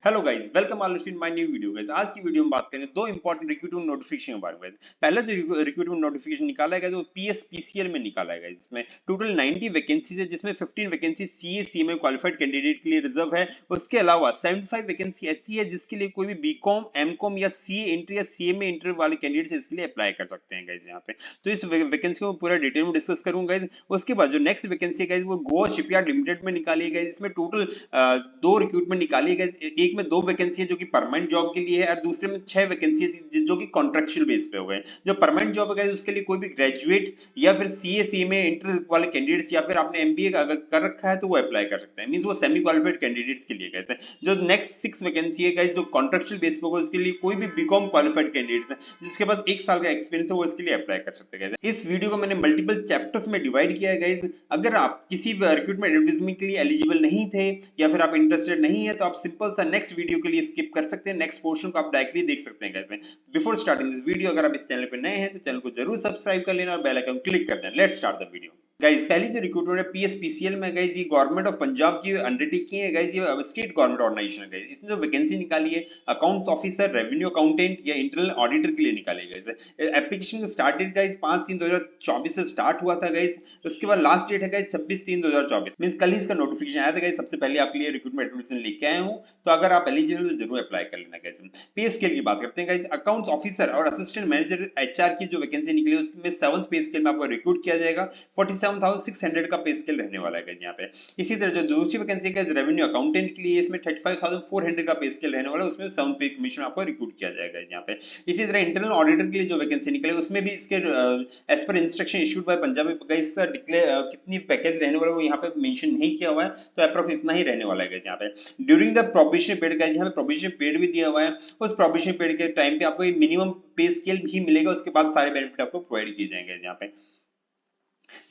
Hello guys, welcome all in my new video guys. आज की video में बात करेंगे दो इंपॉर्टेंट रिक्रूटमेंट नोटिफिकेशन के बारे में। पहला जो रिक्रूटमेंट नोटिफिकेशन निकाला है वो पीएसपीसीएल में निकाला है। इसमें टोटल 90 वैकेंसीज है, जिसमें 15 vacancy CA CMA qualified candidate के लिए रिजर्व है। उसके अलावा 75 वैकेंसी ऐसी है जिसके लिए कोई भी बीकॉम एमकॉम या सीए इंटर या सीएमए इंटर वाले कैंडिडेट्स इसके लिए अप्लाई कर सकते हैं गाइस यहाँ पे। तो इस वैकेंसी को पूरा डिटेल में डिस्कस करूंगा गाइस। उसके बाद जो नेक्स्ट वैकेंसी है गाइस वो गोवा शिपयार्ड लिमिटेड में निकाली है गाइस। इसमें टोटल दो रिक्रूटमेंट निकाली है गाइस। एक में दो वैकेंसी है जो कि परमानेंट जॉब के लिए है, और दूसरे में 6 वैकेंसी है जो कि कॉन्ट्रेक्चुअल बेस पे हो गए। जो परमानेंट जॉब है गाइस उसके लिए कोई भी ग्रेजुएट या फिर सीए सीएमए इंटर वाले कैंडिडेट्स या फिर आपने एमबीए अगर कर रखा है तो वो अप्लाई कर सकते हैं। मींस वो सेमी क्वालिफाइड कैंडिडेट्स के लिए कहते हैं। जो नेक्स्ट 6 वैकेंसी है गाइस जो कॉन्ट्रेक्चुअल बेस पे होगा उसके लिए कोई भी बीकॉम क्वालिफाइड कैंडिडेट्स है जिसके पास 1 साल का एक्सपीरियंस है वो इसके लिए अप्लाई कर सकते हैं गाइस। इस वीडियो को मैंने मल्टीपल चैप्टर्स में डिवाइड किया है गाइस। अगर आप किसी रिक्रूटमेंट एडवर्टाइजमेंट के लिए एलिजिबल नहीं थे या फिर आप इंटरेस्टेड नहीं है तो आप सिंपल सा नेक्स्ट वीडियो के लिए स्किप कर सकते हैं। नेक्स्ट पोर्शन को आप डायरेक्टली देख सकते हैं guys. Before starting this video अगर आप इस चैनल पे नए हैं तो चैनल को जरूर सब्सक्राइब कर लेना और बेल आइकन क्लिक कर देना। Let's start the video guys. पहली जो रिक्रूटमेंट है पीएसपीसीएल में गाइस, ये गवर्नमेंट ऑफ पंजाब की अंडरटेकिंग है गाइस। ये स्टेट गवर्नमेंट ऑर्गेनाइजेशन है गाइस। इसने जो वैकेंसी निकाली है अकाउंट ऑफिसर, रेवेन्यू अकाउंटेंट या इंटरनल ऑडिटर के लिए निकाली है गाइस। एप्लीकेशन का स्टार्ट डेट गाइस 5/3/2024 से स्टार्ट हुआ था गाइस। उसके बाद लास्ट डेट है गाइस 26/3/2024। मींस कल ही इसका नोटिफिकेशन आया था गाइस। सबसे पहले आपके लिए रिक्रूटमेंट एडवर्टाइजमेंट लेके आया हूं, तो अगर आप एलिजिबल हो तो जरूर अप्लाई कर लेना गाइस। पे स्केल की बात करते हैं गाइस। अकाउंट्स ऑफिसर और असिस्टेंट मैनेजर एचआर की जो वैकेंसी निकली है उसमें 7th पे स्केल में आपको रिक्रूट किया जाएगा। 47,600 का पे स्केल रहने वाला है गाइस यहाँ पे। इसी तरह जो दूसरी वैकेंसी है रेवेन्यू अकाउंटेंट के लिए, इसमें 35,400 का पे स्केल रहने वाला है। उसमें 7th पे कमीशन आपको रिक्रूट किया जाएगा यहाँ पे। इसी तरह इंटरनल ऑडिटर के लिए जो वैकेंसी निकली उसमें भी इसके एज पर instruction issued by Punjabi guys का कितनी पैकेज रहने वाला है वो यहाँ पे मेंशन नहीं किया हुआ है, तो अप्रोक्स इतना ही रहने वाला है गाइस यहाँ पे। During the probation period guys, यहाँ पे प्रोबेशन पीरियड भी दिया हुआ है। उस प्रोबेशन पीरियड के टाइम पे आपको एक मिनिमम पे स्केल भी मिलेगा। उसके बाद सारे बेनिफिट आपको प्रोवाइड किए जाएंगे यहाँ पे।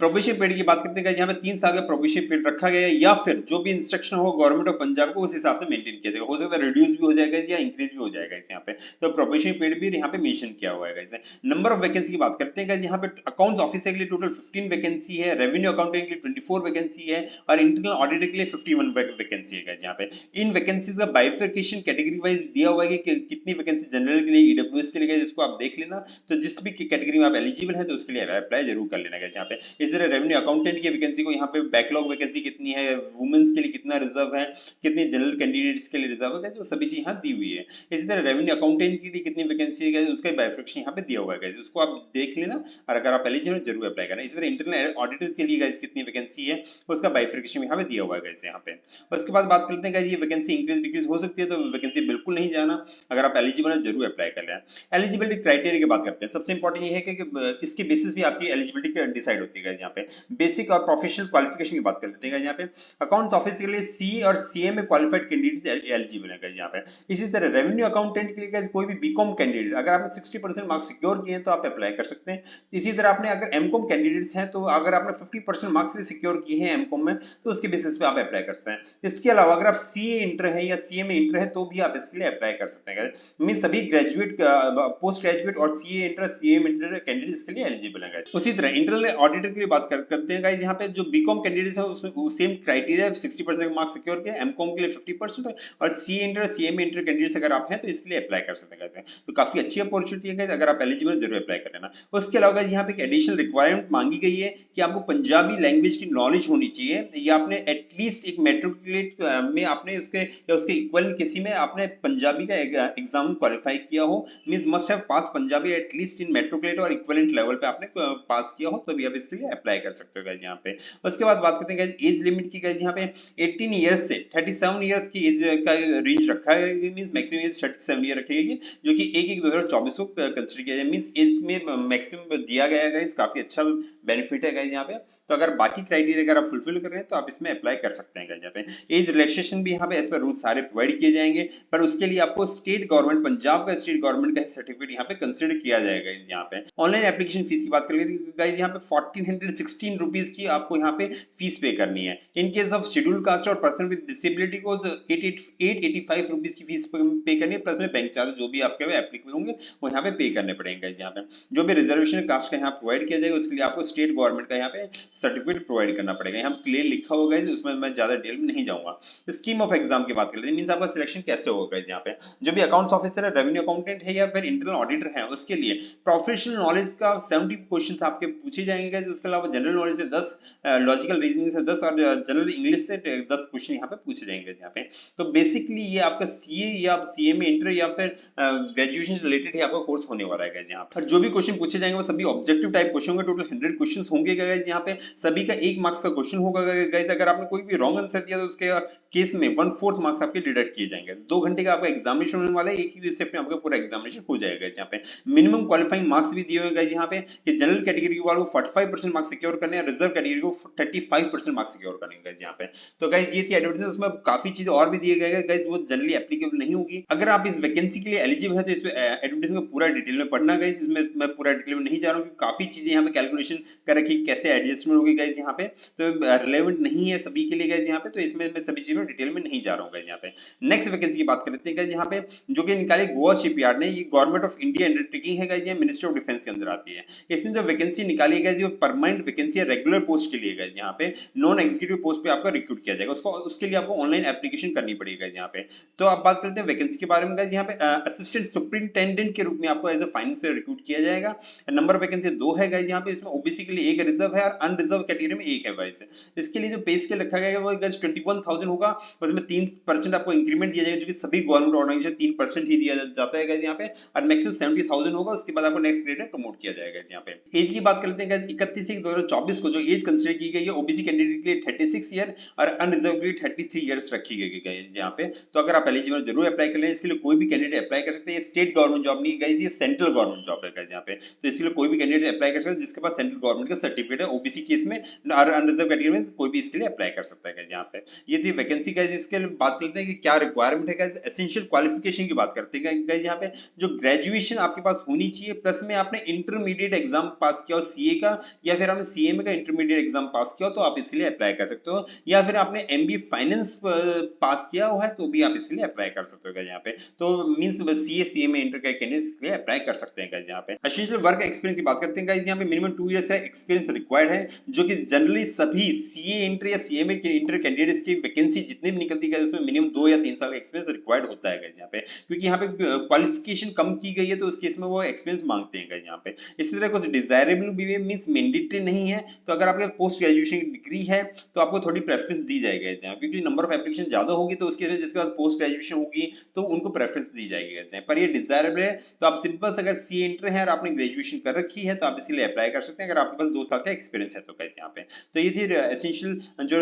प्रोबेशन पीरियड की बात करते हैं यहाँ पे 3 साल का प्रोबेशन पीरियड रखा गया है, या फिर जो भी इंस्ट्रक्शन हो गवर्नमेंट ऑफ पंजाब को उस हिसाब से मेंटेन किया जाएगा। हो सकता है रिड्यूस भी हो जाएगा या इंक्रीज भी हो जाएगा इस यहाँ पे। तो प्रोबेशन पीरियड भी यहाँ पे मेंशन किया हुआ है गाइस। नंबर ऑफ वैकेंसी की बात करते हैं यहाँ पे अकाउंट्स ऑफिसर के लिए टोटल 15 वैकेंसी है, रेवेन्यू अकाउंटेंट के लिए 24 वैकेंसी है और इंटरनल ऑडिटर के लिए 51 वैकेंसी है गाइस यहाँ पे। इन वैकेंसीज का बाइफर्केशन कैटेगरी वाइज दिया हुआ है कि कितनी वैकेंसी जनरल के लिए, ईडब्ल्यूएस के लिए, जिसको आप देख लेना। तो जिस भी कैटेगरी में आप एलिजिबल है तो उसके लिए अप्लाई जरूर कर लेना गाइस यहाँ पे। इस तरह रेवेन्यू अकाउंटेंट की वैकेंसी को यहाँ पे बैकलॉग वैकेंसी कितनी है, वुमेन्स के लिए कितना रिजर्व है, कितनी जनरल कैंडिडेट्स के लिए रिजर्व है, जो सभी चीज यहाँ दी हुई है। इसी तरह रेवेन्यू अकाउंटेंट के लिए कितनी वैकेंसी है उसका बाइफर्केशन यहाँ पे दिया हुआ है, उसको आप देख लेना और अगर आप एलिजिबल जरूर अप्लाई करना। इसी तरह इंटरनल ऑडिटर के लिए कितनी वैकेंसी है उसका बाइफर्केशन यहाँ पे दिया हुआ है यहाँ पे। उसके बाद बात करते हैं ये वैकेंसी इंक्रीज डिक्रीज हो सकती है, तो वैकेंसी बिल्कुल नहीं जाना। अगर आप एलिजिबल है जरूर अप्लाई कर लेना। एलिजिबिलिटी क्राइटेरिया की बात करते हैं। सबसे इंपॉर्टेंट ये है कि इसके बेसिस भी आपकी एलिजिबिलिटी डिसाइड होती है यहाँ पे। बेसिक और प्रोफेशनल क्वालिफिकेशन की बात कर लेते हैं यहाँ पे। अकाउंट्स ऑफिस के लिए सी और सीए में क्वालिफाइड कैंडिडेट एलिजिबल है यहाँ पे। इसी तरह रेवेन्यू अकाउंटेंट के लिए कोई भी बीकॉम कैंडिडेट अगर आपने 60% मार्क्स सिक्योर किए हैं तो आप अप्लाई कर सकते हैं। इसी तरह आपने अगर एमकॉम कैंडिडेट्स हैं तो अगर आपने 50% मार्क्स भी सिक्योर किए हैं एमकॉम में तो उसके बेसिस पे आप अप्लाई कर सकते हैं। इसके अलावा अगर आप सीए इंटर है या सीए में इंटर है तो भी आप इसके लिए अप्लाई कर सकते हैं। मीन सभी ग्रेजुएट, पोस्ट ग्रेजुएट और CA inter CA inter candidate इसके लिए एलिजिबल है। उसी तरह इंटरनल ऑडिटर की बात करते हैं गाइस। यहाँ पे जो बीकॉम कैंडिडेट्स है उसमें सेम क्राइटेरिया है, 60% मार्क्स सिक्योर किया, एमकॉम के लिए 50% और सीए इंटर सीए में इंटर कैंडिडेट्स अगर आप हैं तो इसके लिए अप्लाई कर सकते हैं। तो काफी अच्छी अपॉर्चुनिटी है गाइस, अगर आप एलिजिबल जरूर अप्लाई कर लेना। उसके अलावा यहाँ पे एक एडिशनल रिक्वायरमेंट मांगी गई है कि आपको पंजाबी लैंग्वेज की नॉलेज होनी चाहिए, या आपने एटलीस्ट एक मैट्रिकुलेट में आपने उसके या उसके इक्वल किसी में आपने पंजाबी का एग्जाम क्वालिफाई किया हो। Means must have pass Punjabi at least in matriculate और इक्विवेलेंट लेवल पे आपने पास किया हो तो भी आप इसके लिए अप्लाई कर सकते हो गाइस यहाँ पे। उसके बाद बात करते हैं गाइस एज लिमिट की। गाइस यहाँ पे 18 इयर्स से 37 इयर्स की एज का रेंज रखा है। मींस मैक्सिमम एज 37 ईयर रखी गई जो कि 1/1/2024 को कंसीडर किया जाए। मींस एज में मैक्सिमम दिया गया है गाइस, काफी अच्छा बेनिफिट है गाइस यहाँ पे। तो अगर बाकी क्राइटेरिया अगर आप फुलफिल कर रहे हैं तो आप इसमें अप्लाई कर सकते हैं गाइस यहाँ पे। एज रिलैक्सेशन भी यहाँ पे एज पर रूल सारे प्रोवाइड किए जाएंगे, पर उसके लिए आपको स्टेट गवर्नमेंट, पंजाब का स्टेट गवर्नमेंट का सर्टिफिकेट यहाँ पे कंसीडर किया जाएगा यहाँ पे। ऑनलाइन एप्लीकेशन फीस की बात करेंगे गाइस, यहाँ पे 1416 रुपीज की आपको यहाँ पे फीस पे करनी है। In case of schedule caste और पर्सन विद डिसेबिलिटी को 885 रुपीज की फीस पे करनी है, प्लस में बैंक चार्ज जो भी आपके एप्लीकेबल होंगे वो यहाँ पे पे करने पड़ेंगे यहाँ पे। जो भी रिजर्वेशन कास्ट का यहाँ प्रोवाइड किया जाएगा उसके लिए आपको स्टेट गवर्नमेंट का यहाँ पे सर्टिफिकेट प्रोवाइड करना पड़ेगा। यहाँ क्लियर लिखा होगा है, उसमें मैं ज्यादा डिटेल में नहीं जाऊंगा। स्कीम ऑफ एग्जाम की बात कर लेते हैं, मींस आपका सिलेक्शन कैसे होगा गाइस। यहाँ पे जो भी अकाउंट्स ऑफिसर है, रेवेन्यू अकाउंटेंट है या फिर इंटरनल ऑडिटर है, उसके लिए प्रोफेशनल नॉलेज का 70 क्वेश्चंस आपके पूछे जाएंगे। उसके अलावा जनरल नॉलेज से 10, लॉजिकल रीजनिंग से 10 और जनरल इंग्लिश से 10 क्वेश्चन यहाँ पे पूछे जाएंगे यहाँ पे। तो बेसिकली ये आपका सीए या सीए में इंटर या फिर ग्रेजुएशन रिलेटेड ही आपका कोर्स होने वाला है गाइस। यहाँ पर जो भी क्वेश्चन पूछे जाएंगे वो सभी ऑब्जेक्टिव टाइप क्वेश्चन होंगे। टोटल 100 क्वेश्चन होंगे गाइस। यहाँ पे सभी का 1 मार्क्स का क्वेश्चन होगा गाइस। अगर आपने कोई भी रॉन्ग आंसर दिया तो उसके केस में 1/4 मार्क्स आपके डिडक्ट किए जाएंगे। 2 घंटे का आपका एग्जामिनेशन होने वाला है, एक ही शिफ्ट में आपका पूरा एग्जामिनेशन हो जाएगा। यहाँ पे मिनिमम क्वालिफाइंग मार्क्स भी दिए हुए गाइस। यहाँ पे कि जनरल कैटेगरी वालों को 45% मार्क्स सिक्योर करने हैं, रिजर्व कैटेगरी को 35% मार्क्स सिक्योर करने हैं गाइस। यहाँ पे तो गाइस ये थी एडवर्टाइजमेंट, उसमें काफी चीजें और भी दिए गए हैं गाइस, वो जनरली एप्लीकेबल नहीं होगी। अगर आप इस वैकेंसी के लिए एलिजिबल है तो इस एडवर्टाइजमेंट को पूरा डिटेल में पढ़ना गाइस। इसमें मैं पूरा डिटेल में नहीं जा रहा हूँ, काफी चीजें यहाँ पे कैलकुलेशन कर रखी, कैसे एडजस्टमेंट होगी गाइस। यहाँ पे तो रिलेवेंट नहीं है सभी के लिए गाइस। यहाँ पे तो इसमें मैं सभी चीजों में डिटेल में नहीं जा रहा हूँ गाइस। यहाँ पे नेक्स्ट वैकेंसी की बात करते हैं गाइस। यहाँ पे जो कि निकाले गोवा शिपयार्ड ने, ये गवर्नमेंट ऑफ इंडिया अंडरटेकिंग है गाइस, ये मिनिस्ट्री ऑफ डिफेंस के अंदर आती है। इसमें जो वैकेंसी निकाली गई जो परमानेंट वैकेंसी है, रेगुलर पोस्ट के लिए गाइस। यहाँ पे नॉन एग्जीक्यूटिव पोस्ट पे आपका रिक्रूट किया जाएगा, उसको उसके लिए आपको ऑनलाइन एप्लीकेशन करनी पड़ेगी गाइस। यहाँ पे तो आप बात करते हैं वैकेंसी के बारे में गाइस। यहाँ पे असिस्टेंट सुपरिंटेंडेंट के रूप में आपको एज अ फाइनेंस से रिक्रूट किया जाएगा। नंबर ऑफ वैकेंसी 2 है गाइस। यहाँ पे इसमें ओबीसी के लिए 1 रिजर्व है और अनरिजर्व कैटेगरी में 1 है गाइस। इसके लिए जो पे स्केल रखा गया है वो गाइस 21,000 होगा, उसमें 3% आपको इंक्रीमेंट दिया जाएगा, जो कि सभी गवर्नमेंट ऑर्गेनाइजेशन 3% ही दिया जाता है गाइस। यहाँ पे और मैक्सिमम 70,000 होगा, उसके बाद आपको नेक्स्ट ग्रेड में प्रमोट किया जाएगा। यहाँ पे एज की बात कर लेते हैं गाइस। 31/1/2024 को जो एज कंसीडर की गई है ओबीसी कैंडिडेट के लिए 36 ईयर और अनरिजर्व के लिए 33 ईयर्स रखी गई है यहाँ पे। तो अगर आप एलिजिबल जरूर अप्लाई कर लें, इसके लिए कोई भी कैंडिडेट अप्लाई कर सकते हैं। स्टेट गवर्नमेंट जॉब नहीं गाइस, ये सेंट्रल गवर्नमेंट जॉब है गाइस। यहाँ पे तो इसके लिए कोई भी कैंडिडेट अप्लाई कर सकता है जिसके पास सेंट्रल गवर्नमेंट का सर्टिफिकेट है। ओबीसी केस में और अनरिजर्व कैटेगरी में कोई भी इसके लिए अप्लाई कर सकता है गाइस। यहाँ पे ये थी वैकेंसी गाइस। इसके लिए बात करते हैं कि क्या रिक्वायरमेंट है गाइस। एसेंशियल क्वालिफिकेशन की बात करते हैं गाइस। यहाँ पे जो ग्रेजुएशन आपके पास होनी चाहिए, प्लस में आपने इंटरमीडिएट एग्जाम पास किया हो सीए का, या फिर आपने सीएमए का इंटरमीडिएट एग्जाम पास किया हो तो आप इसके लिए अप्लाई कर सकते हो, या फिर आपने एमबीए फाइनेंस पास किया हुआ है तो भी आप इसके लिए अप्लाई कर सकते हो गाइस। यहाँ पे तो मींस सीए सीएमए इंटर के कैंडिडेट्स के लिए अप्लाई कर सकते हैं गाइस। यहाँ पे एसेंशियल वर्क एक्सपीरियंस की बात करते हैं गाइस। यहाँ पे मिनिमम 2 इयर्स है एक्सपीरियंस रिक्वायर्ड है, जो कि जनरली सभी सीए इंटर या सीएमए के इंटर कैंडिडेट्स की वैकेंसी जितनी भी निकलती है उसमें मिनिमम 2 या 3 साल का एक्सपीरियंस रिक्वायर्ड होता है गाइस। यहाँ पे क्योंकि यहाँ पे क्वालिफिकेशन कम की गई है तो उस केस में वो एक्सपीरियंस मांगते हैं गाइस। यहाँ पे इसी तरह कुछ डिजायरेबल भी मींस मैंडेटरी नहीं है। तो अगर आपके पोस्ट ग्रेजुएशन डिग्री है तो आपको थोड़ी प्रेफरेंस दी जाएगी यहाँ, क्योंकि नंबर ऑफ एप्लीकेशन ज्यादा होगी तो उसके जिसके बाद पोस्ट ग्रेजुएशन होगी तो उनको प्रेफरेंस दी जाएगी। पर ये डिजायरेबल है तो आप सिंपल अगर सी इंटर है और आपने ग्रेजुएशन कर रखी है तो आप इसके लिए अप्लाई कर सकते हैं, अगर आपके पास 2 साल का एक्सपीरियंस है तो गाइस। यहाँ पे तो ये थी एसेंशियल जो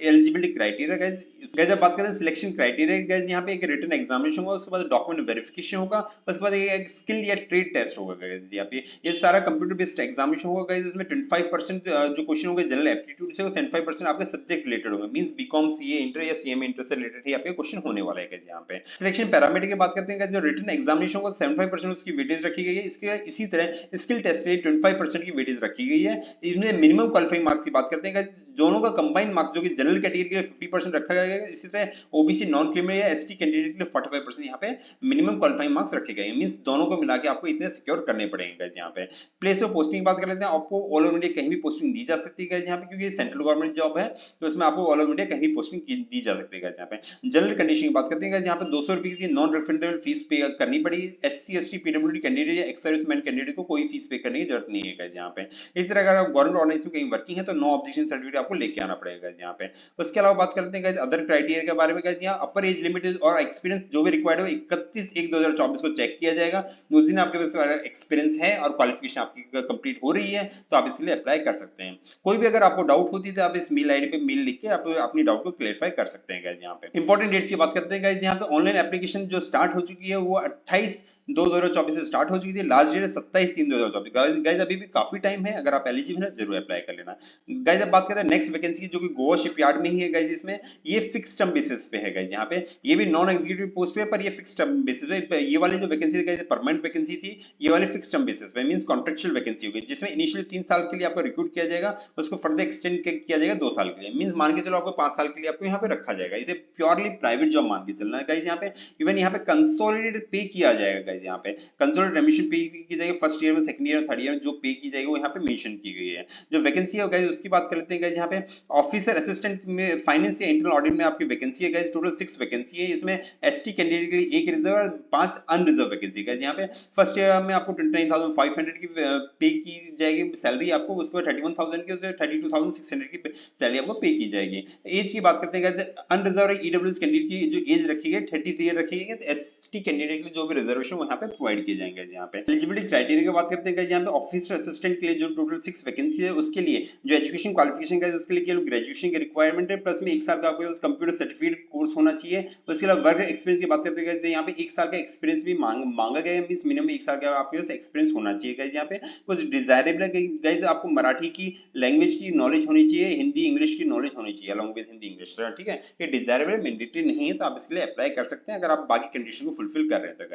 एलिजिबिलिटी क्राइटेरिया गाइस। जब बात करें सिलेक्शन क्राइटेरिया गाइस, यहाँ पे एक रिटन एग्जामिनेशन होगा, उसके बाद डॉक्यूमेंट वेरिफिकेशन होगा, उसके बाद एक स्किल या ट्रेड टेस्ट होगा गाइस। यहाँ पे ये सारा कंप्यूटर बेस्ड एग्जामिनेशन होगा गाइस। इसमें 25% जो क्वेश्चन होंगे जनरल एप्टीट्यूड से, 75% आपके सब्जेक्ट रिलेटेड होंगे, मींस बीकॉम सीए इंटर या सीएमए इंटर से रिलेटेड ही आपके क्वेश्चन होने वाला है गाइस। यहाँ पे सिलेक्शन पैरामीटर की बात करते हैं गाइस। जो रिटन एग्जामिनेशन होगा 75% उसकी वेटेज रखी गई है। इसके इसी तरह स्किल टेस्ट के लिए 25% की वेटेज रखी गई है। इसमें मिनिमम क्वालिफाइंग मार्क्स की बात करते हैं गाइस। दोनों का कंबाइंड मार्क्स जो कि जनरल कैटेगरी के लिए 50% रखा गया है, इसी तरह ओबीसी नॉन क्रिमिनल या एसटी कैंडिडेट के लिए 45% यहाँ पे मिनिमम क्वालिफाइंग मार्क्स रखे गए हैं। मींस दोनों को मिला के आपको इतने सिक्योर करने पड़ेंगे गाइस। यहाँ पे प्लेस ऑफ पोस्टिंग की बात कर लेते हैं। आपको ऑल ओवर इंडिया कहीं भी पोस्टिंग दी जा सकती है गाइस। यहाँ पे क्योंकि सेंट्रल गवर्नमेंट जॉब है तो इसमें आपको ऑल ओवर इंडिया कहीं भी पोस्टिंग दी जा सकती है गाइस। यहाँ पे जनरल कंडीशन की बात करते हैं गाइस। यहाँ पे 200 रुपए की नॉन रिफंडेबल फीस पे करनी पड़ेगी। एससी एसटी पीडब्ल्यूडी कैंडिडेट या एक्स सर्विसमैन कैंडिडेट को कोई फीस पे करने की जरूरत नहीं है गाइस। यहाँ पे इस तरह अगर आप गवर्नमेंट ऑर्गेनाइजेशन में कहीं वर्किंग है तो नो ऑब्जेक्शन सर्टिफिकेट आपको लेके आना पड़ेगा गाइस। यहाँ पे उसके अलावा बात करते हैं गाइस अदर क्राइटेरिया के बारे में गाइस। यहाँ अपर एज लिमिट और एक्सपीरियंस जो भी रिक्वायर्ड है 31/1/2024 को चेक किया जाएगा। उस दिन आपके पास एक्सपीरियंस है और क्वालिफिकेशन आपकी कंप्लीट हो रही है तो आप इसके लिए अप्लाई कर सकते हैं। कोई भी अगर आपको डाउट होती है तो आप इस मेल आईडी पे मेल लिख के आप अपनी डाउट को क्लेरिफाई कर सकते हैं गाइस। यहाँ पे इंपॉर्टेंट डेट्स की बात करते हैं गाइस। यहाँ पे ऑनलाइन एप्लीकेशन जो स्टार्ट हो चुकी है वो 28/2/2024 से स्टार्ट हो चुकी थी। लास्ट डेट है 27/3/2024। गाइस अभी भी काफी टाइम है, अगर आप एलिजिबल है जरूर अप्लाई कर लेना गाइस। अब बात करते हैं नेक्स्ट वैकेंसी की जो कि गोवा शिपयार्ड में ही है गाइस। इसमें ये फिक्स टर्म बेसिस पे है गाइस। यहाँ पे ये भी नॉन एग्जीक्यूटिव पोस्ट पे पर ये फिक्स टर्म बेसिस पे। ये वाली जो वैकेंसी गाइस परमानेंट वैकेंसी थी, ये वाली फिक्स टर्म बेसिस पे मींस कॉन्ट्रेक्चुअल वैकेंसी होगी, जिसमें इनिशियल 3 साल के लिए आपको रिक्रूट किया जाएगा, उसको फर्दर एक्सटेंड किया जाएगा 2 साल के लिए। मींस मान के चलो आपको 5 साल के लिए आपको यहाँ पे रखा जाएगा। इसे प्योरली प्राइवेट जॉब मान के चलना है गाइस। यहाँ पे इवन यहाँ पे कंसोलिडेटेड पे किया जाएगा गाइस। गाइस यहाँ पे। कंसोलिडेटेड रेमिशन पे की जाएगी फर्स्ट ईयर में, सेकंड ईयर में, थर्ड ईयर में जो पे की जाएगी वो यहाँ पे मेंशन की गई है। जो वैकेंसी है गाइस उसकी बात कर लेते हैं गाइस। यहाँ पे ऑफिसर असिस्टेंट में फाइनेंस या इंटरनल ऑडिट में आपकी वैकेंसी है गाइस, टोटल 6 वैकेंसी है। इसमें एसटी कैंडिडेट के लिए 1 रिजर्व और 5 अनरिजर्व वैकेंसी गाइस। यहाँ पे फर्स्ट ईयर में आपको 29,500 की पे की जाएगी सैलरी आपको, उसके बाद 31,000 की, उसके 32,600 की सैलरी आपको पे की जाएगी। एज की बात करते हैं गाइस, अनरिजर्व ईडब्ल्यूएस कैंडिडेट की जो एज रखी गई 33 ईयर रखी गई है। एसटी कैंडिडेट के लिए जो भी रिजर्वेशन वो यहाँ पे प्रोवाइड किए जाएंगे। यहाँ पे एलिजिबिलिटी क्राइटेरिया की बात करते हैं गाइस। यहाँ पे ऑफिसर असिस्टेंट के लिए जो टोटल 6 वैकेंसी है उसके लिए जो एजुकेशन क्वालिफिकेशन गाइस उसके लिए केवल ग्रेजुएशन की रिक्वायरमेंट है, प्लस में 1 साल का आपके पास कंप्यूटर सर्टिफिकेट कोर्स होना चाहिए। उसके अलावा वर्क एक्सपीरियंस की बात करते हैं गाइस, यहाँ पे 1 साल का एक्सपीरियंस भी मांगा गया है, मींस मिनिमम 1 साल का आपके पास एक्सपीरियंस होना चाहिए गाइस। यहाँ पे कुछ डिजायरेबल है गाइस, आपको मराठी की लैंग्वेज की नॉलेज होनी चाहिए, हिंदी इंग्लिश की नॉलेज होनी चाहिए अलॉन्ग विद हिंदी इंग्लिश, ठीक है। ये डिजायरेबल मैंडेटरी नहीं है, तो आप इसके लिए अप्लाई कर सकते हैं अगर आप बाकी कंडीशन को फुलफिल कर रहे हैं तो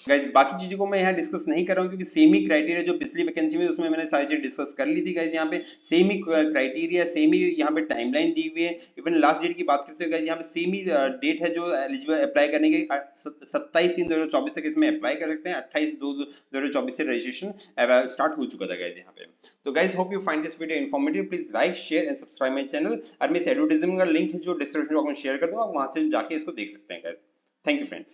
गाइस बाकी चीजों को मैं यहाँ डिस्कस नहीं कर रहा हूँ, क्योंकि सेम ही क्राइटेरिया जो पिछली वैकेंसी में उसमें मैंने सारी चीज डिस्कस कर ली थी गाइस। यहाँ पे सेम ही क्राइटेरिया, सेम ही यहाँ पे टाइमलाइन दी हुई है। इवन लास्ट डेट की बात करते हैं गाइस, यहाँ पे सेम ही डेट है जो एलिजिबल अप्लाई करने के 27/3/2024 तक इसमें अप्लाई कर सकते हैं। 28/2/2024 से रजिस्ट्रेशन स्टार्ट हो चुका था गाइस यहाँ पे। तो guys hope you find this video informative, please like share and subscribe my channel. और मैं इस एडवर्टाइजमेंट का लिंक है जो डिस्क्रिप्शन बॉक्स में शेयर कर दूंगा, आप वहां से जाके इसको देख सकते हैं गाइस। Thank you friends.